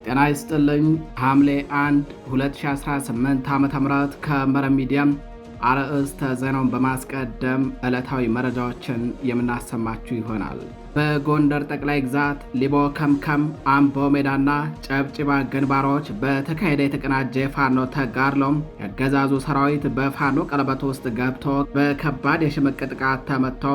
ጤና ይስጥልኝ። ሐምሌ 1 2018 ዓ.ም ከመረብ ሚዲያ አርዕስተ ዜናውን በማስቀደም ዕለታዊ መረጃዎችን የምናሰማችሁ ይሆናል። በጎንደር ጠቅላይ ግዛት ሊቦ ከምከም፣ አምቦ ሜዳና ጨብጭባ ግንባሮች በተካሄደ የተቀናጀ የፋኖ ተጋድሎም ያገዛዙ ሰራዊት በፋኖ ቀለበት ውስጥ ገብቶ በከባድ የሽምቅ ጥቃት ተመትቶ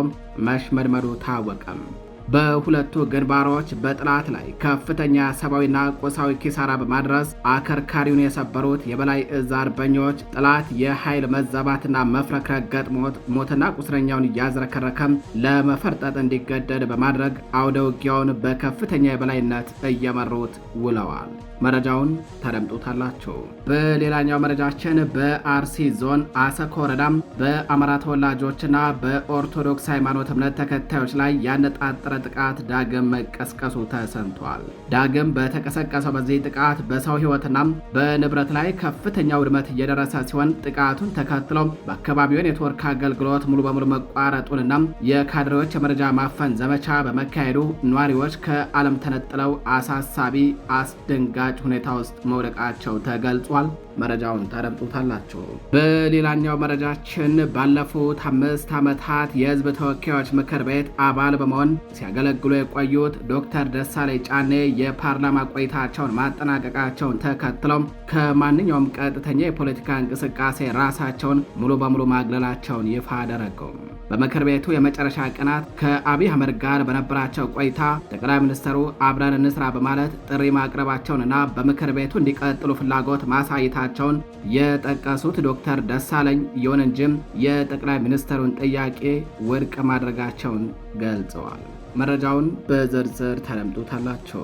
መሽመድመዱ ታወቀም። በሁለቱ ግንባሮች በጥላት ላይ ከፍተኛ ሰብአዊና ቁሳዊ ኪሳራ በማድረስ አከርካሪውን የሰበሩት የበላይ እዝ አርበኞች ጥላት የኃይል መዛባትና መፍረክረክ ገጥሞት ሞትና ቁስለኛውን እያዝረከረከም ለመፈርጠጥ እንዲገደድ በማድረግ አውደ ውጊያውን በከፍተኛ የበላይነት እየመሩት ውለዋል። መረጃውን ተደምጡታላችሁ። በሌላኛው መረጃችን በአርሲ ዞን አሰኮ ወረዳም በአማራ ተወላጆችና በኦርቶዶክስ ሃይማኖት እምነት ተከታዮች ላይ ያነጣጠረ ጥቃት ዳግም መቀስቀሱ ተሰምቷል። ዳግም በተቀሰቀሰው በዚህ ጥቃት በሰው ሕይወትና በንብረት ላይ ከፍተኛ ውድመት እየደረሰ ሲሆን ጥቃቱን ተከትሎ በአካባቢው የኔትወርክ አገልግሎት ሙሉ በሙሉ መቋረጡንና የካድሬዎች የመረጃ ማፈን ዘመቻ በመካሄዱ ነዋሪዎች ከዓለም ተነጥለው አሳሳቢ አስደንጋጭ ሁኔታ ውስጥ መውደቃቸው ተገልጿል። መረጃውን ታደምጡታላችሁ። በሌላኛው መረጃችን ባለፉት 5 ዓመታት የህዝብ ተወካዮች ምክር ቤት አባል በመሆን ሲያገለግሉ የቆዩት ዶክተር ደሳለኝ ጫኔ የፓርላማ ቆይታቸውን ማጠናቀቃቸውን ተከትለው ከማንኛውም ቀጥተኛ የፖለቲካ እንቅስቃሴ ራሳቸውን ሙሉ በሙሉ ማግለላቸውን ይፋ አደረገው። በምክር ቤቱ የመጨረሻ ቀናት ከአብይ አህመድ ጋር በነበራቸው ቆይታ ጠቅላይ ሚኒስትሩ አብረን እንስራ በማለት ጥሪ ማቅረባቸውንና በምክር ቤቱ እንዲቀጥሉ ፍላጎት ማሳየታቸውን የጠቀሱት ዶክተር ደሳለኝ ይሁን እንጂ የጠቅላይ ሚኒስትሩን ጥያቄ ውድቅ ማድረጋቸውን ገልጸዋል። መረጃውን በዝርዝር ተደምጡታላችሁ።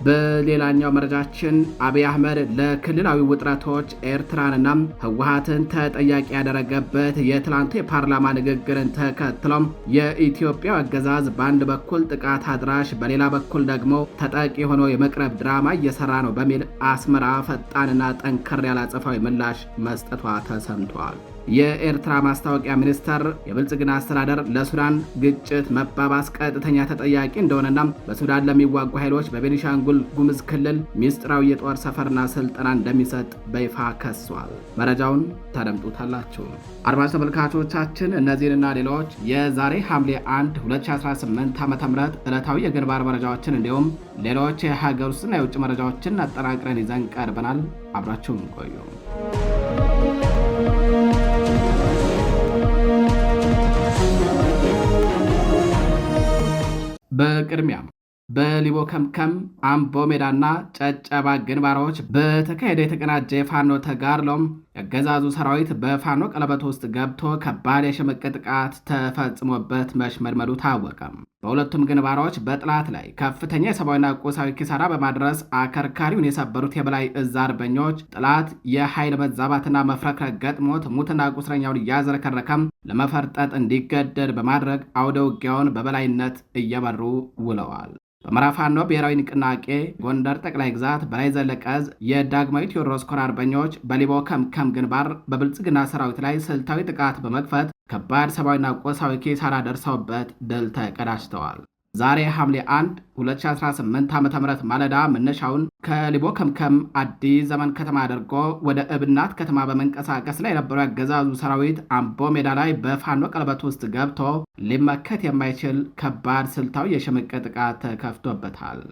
በሌላኛው መረጃችን አብይ አህመድ ለክልላዊ ውጥረቶች ኤርትራንና ህወሓትን ተጠያቂ ያደረገበት የትላንቱ የፓርላማ ንግግርን ተከትሎም የኢትዮጵያ አገዛዝ በአንድ በኩል ጥቃት አድራሽ በሌላ በኩል ደግሞ ተጠቂ ሆኖ የመቅረብ ድራማ እየሰራ ነው በሚል አስመራ ፈጣንና ጠንከር ያለ አጸፋዊ ምላሽ መስጠቷ ተሰምቷል። የኤርትራ ማስታወቂያ ሚኒስተር የብልጽግና አስተዳደር ለሱዳን ግጭት መባባስ ቀጥተኛ ተጠያቂ እንደሆነና በሱዳን ለሚዋጉ ኃይሎች በቤኒሻንጉል ጉሙዝ ክልል ሚስጥራዊ የጦር ሰፈርና ስልጠና እንደሚሰጥ በይፋ ከሷል። መረጃውን ታደምጡታላችሁ። አድማጭ ተመልካቾቻችን እነዚህንና ሌሎች የዛሬ ሐምሌ 1 2018 ዓ.ም ዕለታዊ የግንባር መረጃዎችን እንዲሁም ሌሎች የሀገር ውስጥና የውጭ መረጃዎችን አጠናቅረን ይዘን ቀርበናል። አብራችሁን ቆዩ። በቅድሚያ በሊቦ ከምከም፣ አምቦ ሜዳና ጨጨባ ግንባሮች በተካሄደ የተቀናጀ የፋኖ ተጋድሎም የአገዛዙ ሰራዊት በፋኖ ቀለበት ውስጥ ገብቶ ከባድ የሽምቅ ጥቃት ተፈጽሞበት መሽመድመዱ ታወቀ። በሁለቱም ግንባሮች በጥላት ላይ ከፍተኛ የሰብአዊና ቁሳዊ ኪሳራ በማድረስ አከርካሪውን የሰበሩት የበላይ እዝ አርበኞች ጥላት የኃይል መዛባትና መፍረክረክ ገጥሞት ሙትና ቁስለኛውን እያዝረከረከም ለመፈርጠጥ እንዲገደድ በማድረግ አውደ ውጊያውን በበላይነት እየመሩ ውለዋል። በአማራ ፋኖ ብሔራዊ ንቅናቄ ጎንደር ጠቅላይ ግዛት በላይ ዘለቀ ዕዝ የዳግማዊ ቴዎድሮስ ኮር አርበኞች በሊቦ ከምከም ግንባር በብልጽግና ሰራዊት ላይ ስልታዊ ጥቃት በመክፈት ከባድ ሰብአዊና ቁሳዊ ኪሳራ ደርሰውበት ድል ተቀዳጅተዋል። ዛሬ ሐምሌ 1 2018 ዓ.ም ማለዳ መነሻውን ከሊቦ ከምከም አዲስ ዘመን ከተማ አድርጎ ወደ እብናት ከተማ በመንቀሳቀስ ላይ የነበረው ያገዛዙ ሰራዊት አምቦ ሜዳ ላይ በፋኖ ቀለበት ውስጥ ገብቶ ሊመከት የማይችል ከባድ ስልታዊ የሽምቅ ጥቃት ተከፍቶበታል።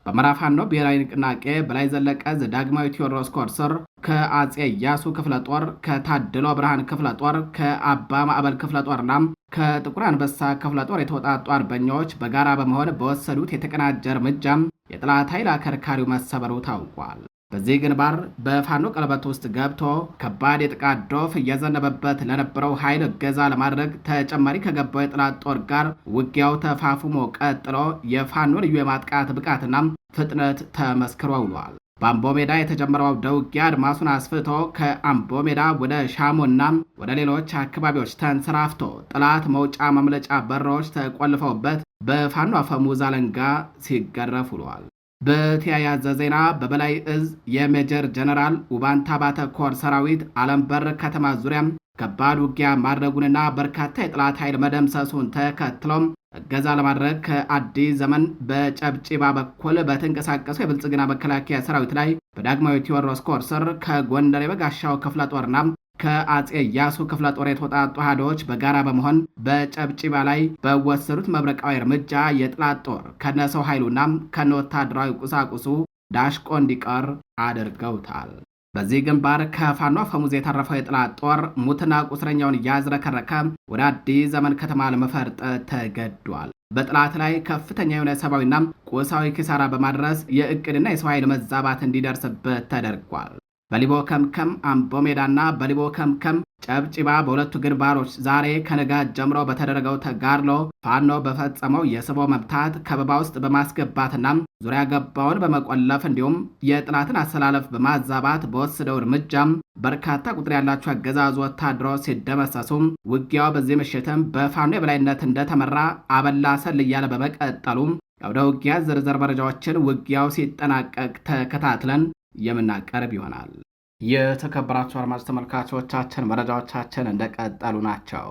በአማራ ፋኖ ብሔራዊ ንቅናቄ በላይ ዘለቀ ዕዝ ዳግማዊ ቴዎድሮስ ኮር ስር ከአጼ ኢያሱ ክፍለ ጦር፣ ከታድሎ ብርሃን ክፍለ ጦር፣ ከአባ ማዕበል ክፍለ ጦርና ከጥቁር አንበሳ ክፍለ ጦር የተወጣጡ አርበኞች በጋራ በመሆን በወሰዱት የተቀናጀ እርምጃም የጥላት ኃይል አከርካሪው መሰበሩ ታውቋል። በዚህ ግንባር በፋኖ ቀለበት ውስጥ ገብቶ ከባድ የጥቃት ዶፍ እየዘነበበት ለነበረው ኃይል እገዛ ለማድረግ ተጨማሪ ከገባው የጥላት ጦር ጋር ውጊያው ተፋፉሞ ቀጥሎ የፋኖ ልዩ የማጥቃት ብቃትና ፍጥነት ተመስክሮ ውሏል። በአምቦ ሜዳ የተጀመረው አውደ ውጊያ አድማሱን አስፍቶ ከአምቦ ሜዳ ወደ ሻሞና ወደ ሌሎች አካባቢዎች ተንሰራፍቶ ጥላት መውጫ ማምለጫ በሮች ተቆልፈውበት በፋኖ አፈሙዝ አለንጋ ሲገረፍ ውሏል። በተያያዘ ዜና በበላይ እዝ የሜጀር ጀነራል ውባንታ ባተ ኮር ሰራዊት አለምበር ከተማ ዙሪያም ከባድ ውጊያ ማድረጉንና በርካታ የጥላት ኃይል መደምሰሱን ተከትሎም እገዛ ለማድረግ ከአዲስ ዘመን በጨብጪባ በኩል በተንቀሳቀሱ የብልጽግና መከላከያ ሰራዊት ላይ በዳግማዊ ቴዎድሮስ ኮር ስር ከጎንደር የበጋሻው ክፍለ ጦርና ከአጼ ኢያሱ ክፍለ ጦር የተወጣጡ አሃዶች በጋራ በመሆን በጨብጪባ ላይ በወሰዱት መብረቃዊ እርምጃ የጠላት ጦር ከነሰው ኃይሉና ከነ ወታደራዊ ቁሳቁሱ ዳሽቆ እንዲቀር አድርገውታል። በዚህ ግንባር ከፋኖ አፈሙዝ የተረፈው የጠላት ጦር ሙትና ቁስለኛውን እያዝረከረከ ወደ አዲስ ዘመን ከተማ ለመፈርጠጥ ተገዷል። በጠላት ላይ ከፍተኛ የሆነ ሰብአዊና ቁሳዊ ኪሳራ በማድረስ የእቅድና የሰው ኃይል መዛባት እንዲደርስበት ተደርጓል። በሊቦ ከምከም አምቦ ሜዳና በሊቦ ከምከም ጨብጪባ በሁለቱ ግንባሮች ዛሬ ከንጋት ጀምሮ በተደረገው ተጋድሎ ፋኖ በፈጸመው የስቦ መምታት ከበባ ውስጥ በማስገባትና ዙሪያ ገባውን በመቆለፍ እንዲሁም የጠላትን አሰላለፍ በማዛባት በወሰደው እርምጃም በርካታ ቁጥር ያላቸው አገዛዙ ወታደሮች ሲደመሰሱም ውጊያው በዚህ ምሽትም በፋኖ የበላይነት እንደተመራ አበላሰል እያለ በመቀጠሉም ወደ ውጊያ ዝርዝር መረጃዎችን ውጊያው ሲጠናቀቅ ተከታትለን የምናቀርብ ይሆናል። የተከበራችሁ አድማጭ ተመልካቾቻችን መረጃዎቻችን እንደቀጠሉ ናቸው።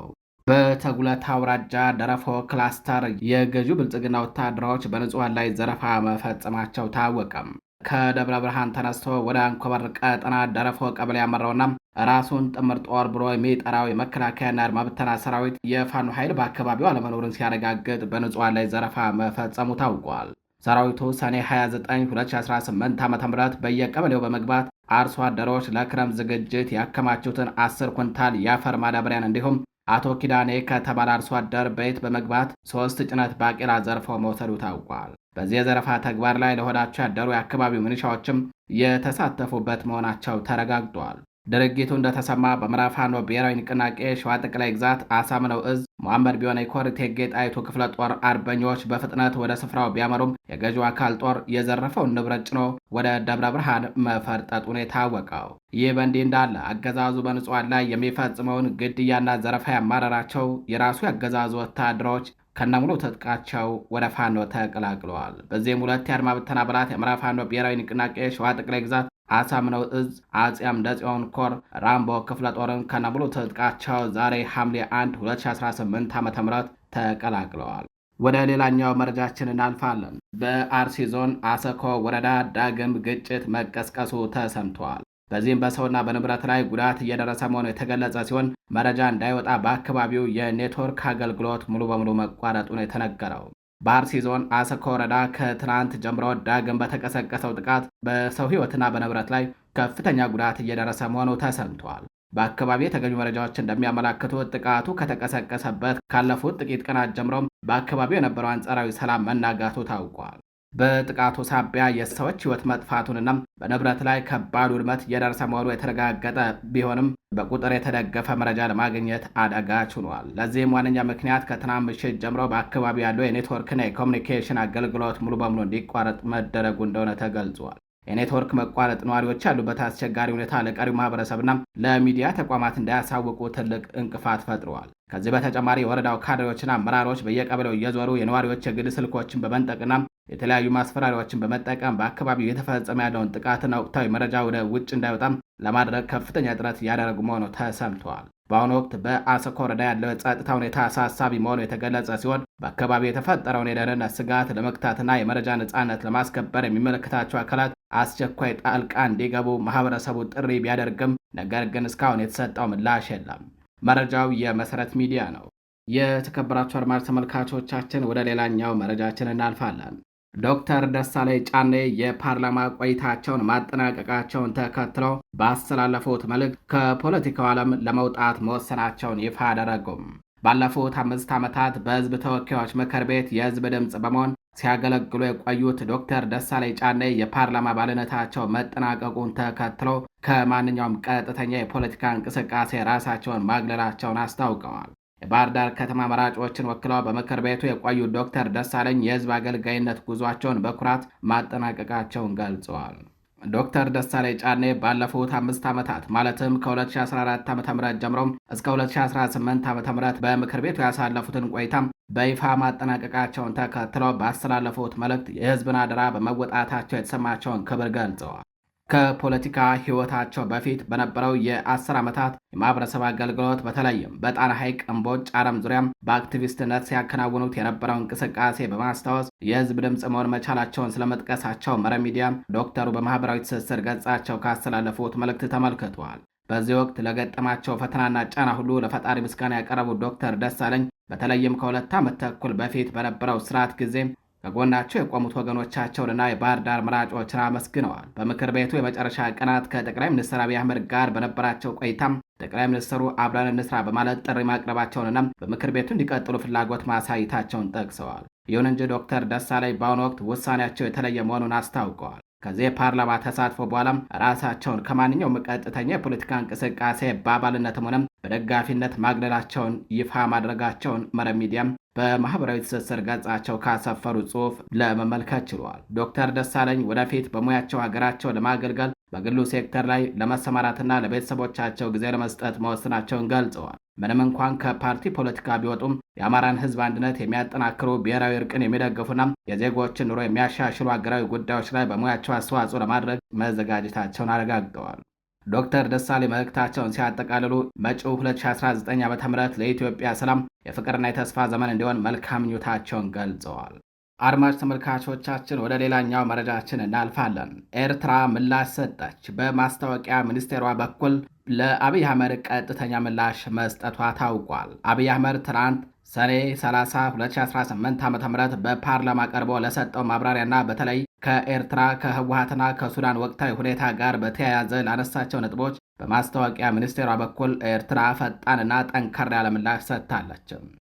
በተጉለት አውራጃ ደረፎ ክላስተር የገዢው ብልጽግና ወታደሮች በንጹሃን ላይ ዘረፋ መፈጸማቸው ታወቀም። ከደብረ ብርሃን ተነስቶ ወደ አንኮበር ቀጠና ደረፎ ቀበሌ ያመራውና ራሱን ጥምር ጦር ብሎ የሚጠራው የመከላከያና አድማ ብተና ሰራዊት የፋኖ ኃይል በአካባቢው አለመኖሩን ሲያረጋግጥ በንጹሃን ላይ ዘረፋ መፈጸሙ ታውቋል። ሰራዊቱ ሰኔ 29 2018 ዓ.ም በየቀበሌው በመግባት አርሶ አደሮች ለክረም ዝግጅት ያከማቹትን 10 ኩንታል የአፈር ማዳበሪያን እንዲሁም አቶ ኪዳኔ ከተባለ አርሶ አደር ቤት በመግባት 3 ጭነት ባቄላ ዘርፈው መውሰዱ ታውቋል። በዚህ የዘረፋ ተግባር ላይ ለሆዳቸው ያደሩ የአካባቢው ሚኒሻዎችም የተሳተፉበት መሆናቸው ተረጋግጧል። ድርጊቱ እንደተሰማ በምዕራብ ፋኖ ብሔራዊ ንቅናቄ ሸዋ ጠቅላይ ግዛት አሳምነው እዝ መሐመድ ቢሆነ ኮር እቴጌ ጣይቱ ክፍለ ጦር አርበኞች በፍጥነት ወደ ስፍራው ቢያመሩም የገዢው አካል ጦር የዘረፈውን ንብረት ጭኖ ወደ ደብረ ብርሃን መፈርጠጡን የታወቀው። ይህ በእንዲህ እንዳለ አገዛዙ በንጹሃን ላይ የሚፈጽመውን ግድያና ዘረፋ ያማረራቸው የራሱ የአገዛዙ ወታደሮች ከነሙሉ ትጥቃቸው ወደ ፋኖ ተቀላቅለዋል። በዚህም ሁለት የአድማ ብተና አባላት የምዕራብ ፋኖ ብሔራዊ ንቅናቄ ሸዋ ጠቅላይ ግዛት አሳምነው እዝ አጼ አምደ ጽዮን ኮር ራምቦ ክፍለ ጦርን ከነሙሉ ትጥቃቸው ዛሬ ሐምሌ 1 2018 ዓ.ም ተቀላቅለዋል። ወደ ሌላኛው መረጃችን እናልፋለን። በአርሲ ዞን አሰኮ ወረዳ ዳግም ግጭት መቀስቀሱ ተሰምቷል። በዚህም በሰውና በንብረት ላይ ጉዳት እየደረሰ መሆኑ የተገለጸ ሲሆን መረጃ እንዳይወጣ በአካባቢው የኔትወርክ አገልግሎት ሙሉ በሙሉ መቋረጡን የተነገረው። በአርሲ ዞን አሰኮ ወረዳ ከትናንት ጀምሮ ዳግም በተቀሰቀሰው ጥቃት በሰው ሕይወትና በንብረት ላይ ከፍተኛ ጉዳት እየደረሰ መሆኑ ተሰምቷል። በአካባቢ የተገኙ መረጃዎች እንደሚያመላክቱት ጥቃቱ ከተቀሰቀሰበት ካለፉት ጥቂት ቀናት ጀምሮም በአካባቢው የነበረው አንጻራዊ ሰላም መናጋቱ ታውቋል። በጥቃቱ ሳቢያ የሰዎች ሕይወት መጥፋቱንና በንብረት ላይ ከባድ ውድመት እየደረሰ መሆኑ የተረጋገጠ ቢሆንም በቁጥር የተደገፈ መረጃ ለማግኘት አዳጋች ሆኗል። ለዚህም ዋነኛ ምክንያት ከትናንት ምሽት ጀምሮ በአካባቢው ያለው የኔትወርክና የኮሚኒኬሽን አገልግሎት ሙሉ በሙሉ እንዲቋረጥ መደረጉ እንደሆነ ተገልጿል። የኔትወርክ መቋረጥ ነዋሪዎች ያሉበት አስቸጋሪ ሁኔታ ለቀሪው ማህበረሰብና ለሚዲያ ተቋማት እንዳያሳውቁ ትልቅ እንቅፋት ፈጥረዋል። ከዚህ በተጨማሪ የወረዳው ካድሬዎችና አመራሮች በየቀበሌው እየዞሩ የነዋሪዎች የግል ስልኮችን በመንጠቅና የተለያዩ ማስፈራሪያዎችን በመጠቀም በአካባቢው የተፈጸመ ያለውን ጥቃትና ወቅታዊ መረጃ ወደ ውጭ እንዳይወጣም ለማድረግ ከፍተኛ ጥረት እያደረጉ መሆኑ ተሰምተዋል። በአሁኑ ወቅት በአሰኮ ወረዳ ያለው የጸጥታ ሁኔታ አሳሳቢ መሆኑ የተገለጸ ሲሆን በአካባቢው የተፈጠረውን የደህንነት ስጋት ለመግታትና የመረጃ ነጻነት ለማስከበር የሚመለከታቸው አካላት አስቸኳይ ጣልቃ እንዲገቡ ማህበረሰቡ ጥሪ ቢያደርግም ነገር ግን እስካሁን የተሰጠው ምላሽ የለም። መረጃው የመሰረት ሚዲያ ነው። የተከበራችሁ አድማጭ ተመልካቾቻችን ወደ ሌላኛው መረጃችን እናልፋለን። ዶክተር ደሳለኝ ጫኔ የፓርላማ ቆይታቸውን ማጠናቀቃቸውን ተከትለው ባስተላለፉት መልእክት ከፖለቲካው ዓለም ለመውጣት መወሰናቸውን ይፋ አደረጉም። ባለፉት 5 ዓመታት በሕዝብ ተወካዮች ምክር ቤት የሕዝብ ድምፅ በመሆን ሲያገለግሉ የቆዩት ዶክተር ደሳለኝ ጫኔ የፓርላማ አባልነታቸው መጠናቀቁን ተከትለው ከማንኛውም ቀጥተኛ የፖለቲካ እንቅስቃሴ ራሳቸውን ማግለላቸውን አስታውቀዋል። የባህር ዳር ከተማ መራጮችን ወክለው በምክር ቤቱ የቆዩት ዶክተር ደሳለኝ የህዝብ አገልጋይነት ጉዟቸውን በኩራት ማጠናቀቃቸውን ገልጸዋል። ዶክተር ደሳለኝ ጫኔ ባለፉት 5 ዓመታት ማለትም ከ2014 ዓ.ም ጀምሮም እስከ 2018 ዓ.ም በምክር ቤቱ ያሳለፉትን ቆይታም በይፋ ማጠናቀቃቸውን ተከትለው ባስተላለፉት መልእክት የህዝብን አደራ በመወጣታቸው የተሰማቸውን ክብር ገልጸዋል። ከፖለቲካ ህይወታቸው በፊት በነበረው የ10 ዓመታት የማህበረሰብ አገልግሎት በተለይም በጣና ሐይቅ እምቦጭ አረም ዙሪያም በአክቲቪስትነት ሲያከናውኑት የነበረው እንቅስቃሴ በማስታወስ የህዝብ ድምፅ መሆን መቻላቸውን ስለመጥቀሳቸው መረብ ሚዲያ ዶክተሩ በማህበራዊ ትስስር ገጻቸው ካስተላለፉት መልእክት ተመልክተዋል። በዚህ ወቅት ለገጠማቸው ፈተናና ጫና ሁሉ ለፈጣሪ ምስጋና ያቀረቡት ዶክተር ደሳለኝ በተለይም ከ2 ዓመት ተኩል በፊት በነበረው ስርዓት ጊዜ ከጎናቸው የቆሙት ወገኖቻቸውንና የባህር ዳር መራጮችን አመስግነዋል። በምክር ቤቱ የመጨረሻ ቀናት ከጠቅላይ ሚኒስትር አብይ አህመድ ጋር በነበራቸው ቆይታም ጠቅላይ ሚኒስትሩ አብረን እንስራ በማለት ጥሪ ማቅረባቸውንና በምክር ቤቱ እንዲቀጥሉ ፍላጎት ማሳየታቸውን ጠቅሰዋል። ይሁን እንጂ ዶክተር ደሳለኝ በአሁኑ ወቅት ውሳኔያቸው የተለየ መሆኑን አስታውቀዋል። ከዚህ የፓርላማ ተሳትፎ በኋላም ራሳቸውን ከማንኛውም ቀጥተኛ የፖለቲካ እንቅስቃሴ በአባልነትም ሆነም በደጋፊነት ማግለላቸውን ይፋ ማድረጋቸውን መረብ ሚዲያም በማህበራዊ ትስስር ገጻቸው ካሰፈሩ ጽሑፍ ለመመልከት ችሏል። ዶክተር ደሳለኝ ወደፊት በሙያቸው ሀገራቸው ለማገልገል በግሉ ሴክተር ላይ ለመሰማራትና ለቤተሰቦቻቸው ጊዜ ለመስጠት መወሰናቸውን ገልጸዋል። ምንም እንኳን ከፓርቲ ፖለቲካ ቢወጡም የአማራን ሕዝብ አንድነት የሚያጠናክሩ ብሔራዊ እርቅን የሚደግፉና የዜጎችን ኑሮ የሚያሻሽሉ ሀገራዊ ጉዳዮች ላይ በሙያቸው አስተዋጽኦ ለማድረግ መዘጋጀታቸውን አረጋግጠዋል። ዶክተር ደሳለኝ መልእክታቸውን ሲያጠቃልሉ መጪው 2019 ዓ.ም ለኢትዮጵያ ሰላም፣ የፍቅርና የተስፋ ዘመን እንዲሆን መልካም ምኞታቸውን ገልጸዋል። አድማጭ ተመልካቾቻችን ወደ ሌላኛው መረጃችን እናልፋለን። ኤርትራ ምላሽ ሰጠች። በማስታወቂያ ሚኒስቴሯ በኩል ለአብይ አህመድ ቀጥተኛ ምላሽ መስጠቷ ታውቋል። አብይ አህመድ ትናንት ሰኔ 30 2018 ዓ.ም በፓርላማ ቀርቦ ለሰጠው ማብራሪያና በተለይ ከኤርትራ ከህወሓትና ከሱዳን ወቅታዊ ሁኔታ ጋር በተያያዘ ላነሳቸው ነጥቦች በማስታወቂያ ሚኒስቴሯ በኩል ኤርትራ ፈጣንና ጠንከር ያለ ምላሽ ሰጥታለች።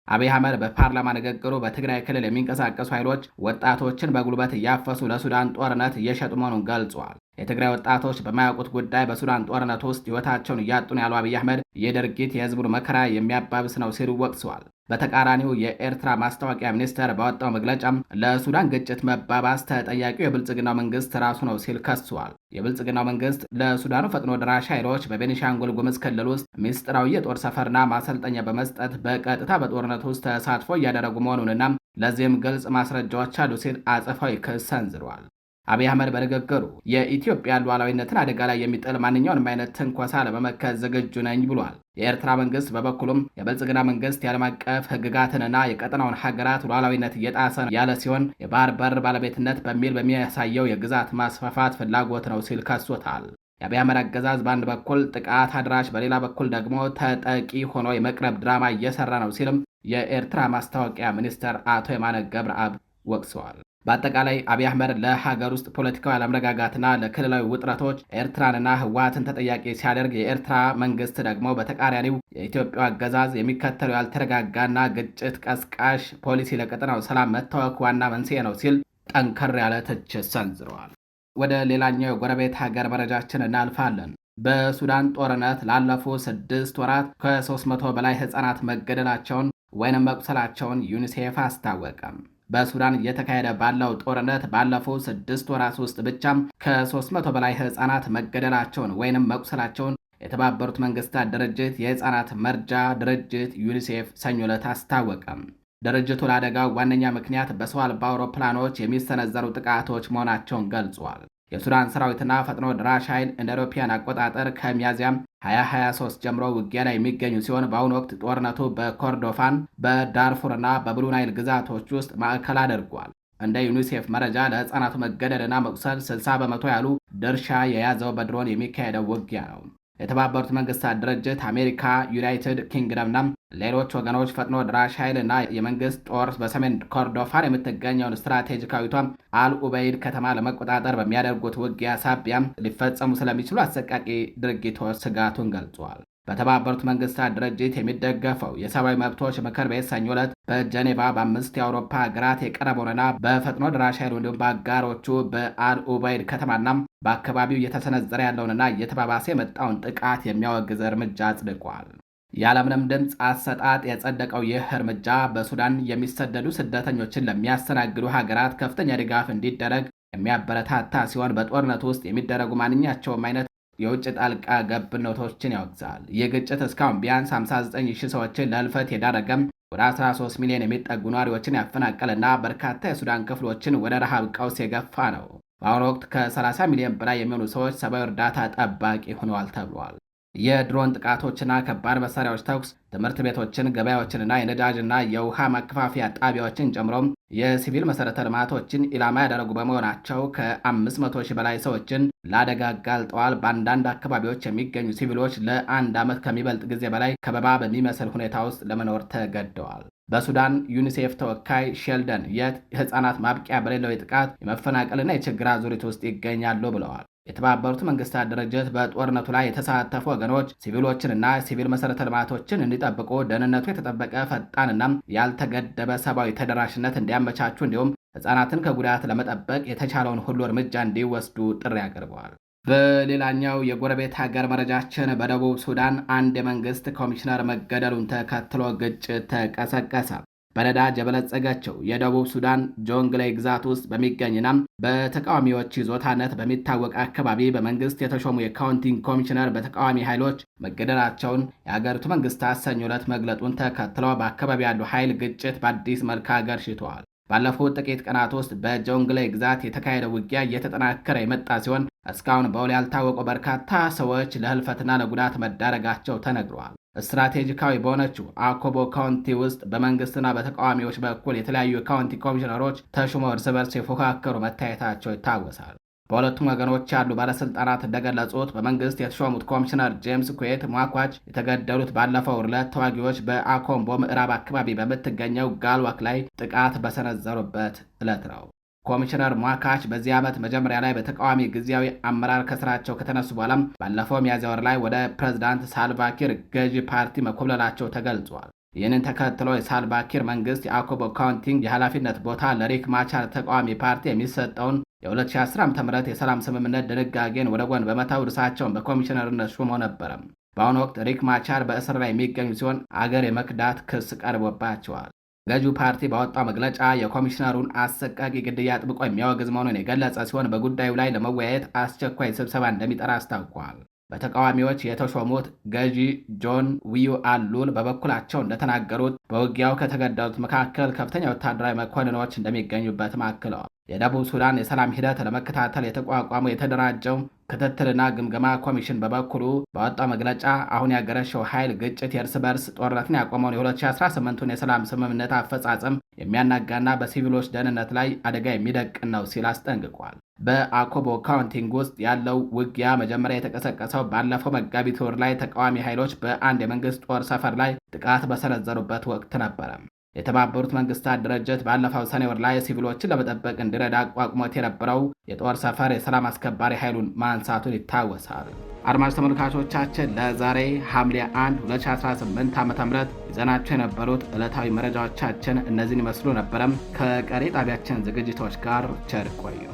አብይ አህመድ በፓርላማ ንግግሩ በትግራይ ክልል የሚንቀሳቀሱ ኃይሎች ወጣቶችን በጉልበት እያፈሱ ለሱዳን ጦርነት እየሸጡ መሆኑን ገልጿል። የትግራይ ወጣቶች በማያውቁት ጉዳይ በሱዳን ጦርነት ውስጥ ሕይወታቸውን እያጡ ነው ያሉ አብይ አህመድ ይህ ድርጊት የህዝቡን መከራ የሚያባብስ ነው ሲሉ ወቅሰዋል። በተቃራኒው የኤርትራ ማስታወቂያ ሚኒስቴር ባወጣው መግለጫም ለሱዳን ግጭት መባባስ ተጠያቂው የብልጽግናው መንግስት ራሱ ነው ሲል ከሷል። የብልጽግናው መንግስት ለሱዳኑ ፈጥኖ ደራሽ ኃይሎች በቤኒሻንጉል ጉምዝ ክልል ውስጥ ሚስጥራዊ የጦር ሰፈርና ማሰልጠኛ በመስጠት በቀጥታ በጦርነት ውስጥ ተሳትፎ እያደረጉ መሆኑንና ለዚህም ግልጽ ማስረጃዎች አሉ ሲል አጸፋዊ ክስ ሰንዝሯል። አብይ አህመድ በንግግሩ የኢትዮጵያ ሉዓላዊነትን አደጋ ላይ የሚጥል ማንኛውንም አይነት ትንኮሳ ለመመከት ዝግጁ ነኝ ብሏል። የኤርትራ መንግስት በበኩሉም የብልጽግና መንግስት የዓለም አቀፍ ህግጋትንና የቀጠናውን ሀገራት ሉዓላዊነት እየጣሰ ያለ ሲሆን የባህር በር ባለቤትነት በሚል በሚያሳየው የግዛት ማስፋፋት ፍላጎት ነው ሲል ከሶታል። የአብይ አህመድ አገዛዝ በአንድ በኩል ጥቃት አድራሽ፣ በሌላ በኩል ደግሞ ተጠቂ ሆኖ የመቅረብ ድራማ እየሰራ ነው ሲልም የኤርትራ ማስታወቂያ ሚኒስትር አቶ የማነ ገብረአብ ወቅሰዋል። በአጠቃላይ አብይ አህመድ ለሀገር ውስጥ ፖለቲካዊ አለመረጋጋትና ለክልላዊ ውጥረቶች ኤርትራንና ህወሓትን ተጠያቂ ሲያደርግ፣ የኤርትራ መንግስት ደግሞ በተቃራኒው የኢትዮጵያ አገዛዝ የሚከተለው ያልተረጋጋና ግጭት ቀስቃሽ ፖሊሲ ለቀጠናው ሰላም መታወክ ዋና መንስኤ ነው ሲል ጠንከር ያለ ትችት ሰንዝረዋል። ወደ ሌላኛው የጎረቤት ሀገር መረጃችን እናልፋለን። በሱዳን ጦርነት ላለፉት 6 ወራት ከ300 በላይ ህጻናት መገደላቸውን ወይንም መቁሰላቸውን ዩኒሴፍ አስታወቀም። በሱዳን እየተካሄደ ባለው ጦርነት ባለፉት 6 ወራት ውስጥ ብቻም ከ300 በላይ ህጻናት መገደላቸውን ወይንም መቁሰላቸውን የተባበሩት መንግስታት ድርጅት የህፃናት መርጃ ድርጅት ዩኒሴፍ ሰኞ ዕለት አስታወቀም። ድርጅቱ ለአደጋው ዋነኛ ምክንያት በሰው አልባ አውሮፕላኖች የሚሰነዘሩ ጥቃቶች መሆናቸውን ገልጿል። የሱዳን ሰራዊትና ፈጥኖ ድራሽ ኃይል እንደ አውሮፓውያን አቆጣጠር ከሚያዝያም 2023 ጀምሮ ውጊያ ላይ የሚገኙ ሲሆን በአሁኑ ወቅት ጦርነቱ በኮርዶፋን በዳርፉርና በብሉ ናይል ግዛቶች ውስጥ ማዕከል አድርጓል። እንደ ዩኒሴፍ መረጃ ለህፃናቱ መገደልና መቁሰል 60 በመቶ ያሉ ድርሻ የያዘው በድሮን የሚካሄደው ውጊያ ነው። የተባበሩት መንግስታት ድርጅት፣ አሜሪካ፣ ዩናይትድ ኪንግደምና ሌሎች ወገኖች ፈጥኖ ድራሽ ኃይልና የመንግስት ጦር በሰሜን ኮርዶፋን የምትገኘውን ስትራቴጂካዊቷ አልኡበይድ ከተማ ለመቆጣጠር በሚያደርጉት ውጊያ ሳቢያም ሊፈጸሙ ስለሚችሉ አሰቃቂ ድርጊቶች ስጋቱን ገልጿል። በተባበሩት መንግስታት ድርጅት የሚደገፈው የሰብአዊ መብቶች ምክር ቤት ሰኞ ዕለት በጀኔቫ በ5 የአውሮፓ ሀገራት የቀረበውንና በፈጥኖ ድራሽ ኃይሉ እንዲሁም በአጋሮቹ በአልኡበይድ ከተማና በአካባቢው እየተሰነዘረ ያለውንና እየተባባሰ የመጣውን ጥቃት የሚያወግዝ እርምጃ አጽድቋል። ያለምንም ድምፅ አሰጣጥ የጸደቀው ይህ እርምጃ በሱዳን የሚሰደዱ ስደተኞችን ለሚያስተናግዱ ሀገራት ከፍተኛ ድጋፍ እንዲደረግ የሚያበረታታ ሲሆን በጦርነቱ ውስጥ የሚደረጉ ማንኛቸውም አይነት የውጭ ጣልቃ ገብነቶችን ያወግዛል። ይህ ግጭት እስካሁን ቢያንስ 59,000 ሰዎችን ለህልፈት የዳረገም፣ ወደ 13 ሚሊዮን የሚጠጉ ነዋሪዎችን ያፈናቀልና በርካታ የሱዳን ክፍሎችን ወደ ረሃብ ቀውስ የገፋ ነው። በአሁኑ ወቅት ከ30 ሚሊዮን በላይ የሚሆኑ ሰዎች ሰብአዊ እርዳታ ጠባቂ ሆነዋል ተብሏል። የድሮን ጥቃቶችና ከባድ መሳሪያዎች ተኩስ ትምህርት ቤቶችን፣ ገበያዎችንና የነዳጅና የውሃ ማከፋፈያ ጣቢያዎችን ጨምሮም የሲቪል መሠረተ ልማቶችን ኢላማ ያደረጉ በመሆናቸው ከ500 ሺህ በላይ ሰዎችን ለአደጋ አጋልጠዋል። በአንዳንድ አካባቢዎች የሚገኙ ሲቪሎች ለ1 ዓመት ከሚበልጥ ጊዜ በላይ ከበባ በሚመስል ሁኔታ ውስጥ ለመኖር ተገደዋል። በሱዳን ዩኒሴፍ ተወካይ ሼልደን የት የሕፃናት ማብቂያ በሌለው የጥቃት የመፈናቀልና የችግር አዙሪት ውስጥ ይገኛሉ ብለዋል። የተባበሩት መንግስታት ድርጅት በጦርነቱ ላይ የተሳተፉ ወገኖች ሲቪሎችንና ሲቪል መሠረተ ልማቶችን እንዲጠብቁ፣ ደህንነቱ የተጠበቀ ፈጣንና ያልተገደበ ሰብአዊ ተደራሽነት እንዲያመቻቹ እንዲሁም ሕፃናትን ከጉዳት ለመጠበቅ የተቻለውን ሁሉ እርምጃ እንዲወስዱ ጥሪ አቅርበዋል። በሌላኛው የጎረቤት ሀገር መረጃችን በደቡብ ሱዳን አንድ የመንግስት ኮሚሽነር መገደሉን ተከትሎ ግጭት ተቀሰቀሰ። በነዳጅ የበለጸገችው የደቡብ ሱዳን ጆንግሌ ግዛት ውስጥ በሚገኝና በተቃዋሚዎች ይዞታነት በሚታወቅ አካባቢ በመንግስት የተሾሙ የካውንቲንግ ኮሚሽነር በተቃዋሚ ኃይሎች መገደላቸውን የአገሪቱ መንግስታት ሰኞ ዕለት መግለጡን ተከትሎ በአካባቢ ያሉ ኃይል ግጭት በአዲስ መልክ አገርሽቷል። ባለፉት ጥቂት ቀናት ውስጥ በጆንግሌ ግዛት የተካሄደ ውጊያ እየተጠናከረ የመጣ ሲሆን እስካሁን በውል ያልታወቁ በርካታ ሰዎች ለህልፈትና ለጉዳት መዳረጋቸው ተነግረዋል። ስትራቴጂካዊ በሆነችው አኮቦ ካውንቲ ውስጥ በመንግስትና በተቃዋሚዎች በኩል የተለያዩ የካውንቲ ኮሚሽነሮች ተሹመው እርስ በርስ የፎካከሩ መታየታቸው ይታወሳል። በሁለቱም ወገኖች ያሉ ባለስልጣናት እንደገለጹት በመንግስት የተሾሙት ኮሚሽነር ጄምስ ኩዌት ሟኳች የተገደሉት ባለፈው ዕለት ተዋጊዎች በአኮምቦ ምዕራብ አካባቢ በምትገኘው ጋልዋክ ላይ ጥቃት በሰነዘሩበት ዕለት ነው። ኮሚሽነር ሟካች በዚህ ዓመት መጀመሪያ ላይ በተቃዋሚ ጊዜያዊ አመራር ከስራቸው ከተነሱ በኋላም ባለፈው ሚያዝያ ወር ላይ ወደ ፕሬዝዳንት ሳልቫኪር ገዢ ፓርቲ መኮብለላቸው ተገልጿል። ይህንን ተከትሎ የሳልቫኪር መንግስት የአኮቦ ካውንቲንግ የኃላፊነት ቦታ ለሪክ ማቻር ተቃዋሚ ፓርቲ የሚሰጠውን የ2010 ዓ.ም የሰላም ስምምነት ድንጋጌን ወደ ጎን በመተው እርሳቸውን በኮሚሽነርነት ሹሞ ነበረ። በአሁኑ ወቅት ሪክ ማቻር በእስር ላይ የሚገኙ ሲሆን አገር የመክዳት ክስ ቀርቦባቸዋል። ገዢው ፓርቲ ባወጣው መግለጫ የኮሚሽነሩን አሰቃቂ ግድያ አጥብቆ የሚያወግዝ መሆኑን የገለጸ ሲሆን በጉዳዩ ላይ ለመወያየት አስቸኳይ ስብሰባ እንደሚጠራ አስታውቋል። በተቃዋሚዎች የተሾሙት ገዢ ጆን ዊዩ አሉል በበኩላቸው እንደተናገሩት በውጊያው ከተገደሉት መካከል ከፍተኛ ወታደራዊ መኮንኖች እንደሚገኙበትም አክለዋል። የደቡብ ሱዳን የሰላም ሂደት ለመከታተል የተቋቋመው የተደራጀው ክትትልና ግምገማ ኮሚሽን በበኩሉ ባወጣው መግለጫ አሁን ያገረሸው ኃይል ግጭት የእርስ በርስ ጦርነትን ያቆመውን የ2018ቱን የሰላም ስምምነት አፈጻጸም የሚያናጋና በሲቪሎች ደህንነት ላይ አደጋ የሚደቅን ነው ሲል አስጠንቅቋል። በአኮቦ ካውንቲንግ ውስጥ ያለው ውጊያ መጀመሪያ የተቀሰቀሰው ባለፈው መጋቢት ወር ላይ ተቃዋሚ ኃይሎች በአንድ የመንግስት ጦር ሰፈር ላይ ጥቃት በሰነዘሩበት ወቅት ነበረ። የተባበሩት መንግስታት ድርጅት ባለፈው ሰኔ ወር ላይ ሲቪሎችን ለመጠበቅ እንዲረዳ አቋቁሞት የነበረው የጦር ሰፈር የሰላም አስከባሪ ኃይሉን ማንሳቱን ይታወሳል። አድማጭ ተመልካቾቻችን ለዛሬ ሐምሌ 1 2018 ዓ.ም ይዘናቸው የነበሩት ዕለታዊ መረጃዎቻችን እነዚህን ይመስሉ ነበረም። ከቀሪ ጣቢያችን ዝግጅቶች ጋር ቸር ቆዩ።